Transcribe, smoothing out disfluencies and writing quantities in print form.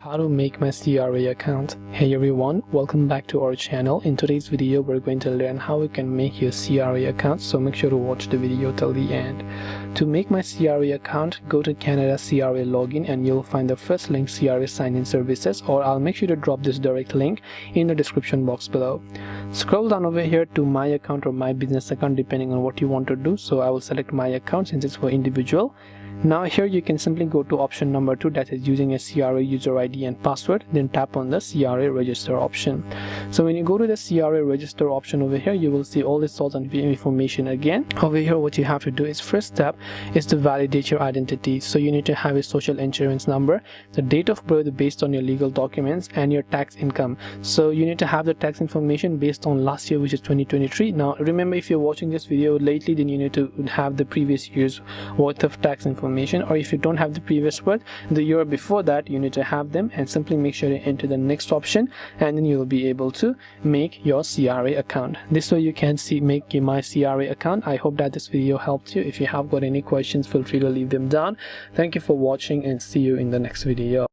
How to make my CRA account. Hey everyone, welcome back to our channel. In today's video we're going to learn how you can make your CRA account, so make sure to watch the video till the end. To make my CRA account, go to Canada CRA login and you'll find the first link, CRA sign-in services, or I'll make sure to drop this direct link in the description box below. Scroll down over here to my account or my business account depending on what you want to do, so I will select my account since it's for individual. Now here you can simply go to option number 2, that is using a CRA user ID and password, then tap on the CRA register option. So when you go to the CRA register option over here, you will see all this sort of information again. Over here what you have to do is, first step is to validate your identity. So you need to have a social insurance number, the date of birth based on your legal documents, and your tax income. So you need to have the tax information based on last year, which is 2023. Now remember, if you're watching this video lately, then you need to have the previous year's worth of tax information, or if you don't have the previous worth, the year before that, you need to have them, and simply make sure to enter the next option, and then you will be able to make your CRA account. This way you can make my CRA account. I hope that this video helped you. If you have got any questions, feel free to leave them down. Thank you for watching and see you in the next video.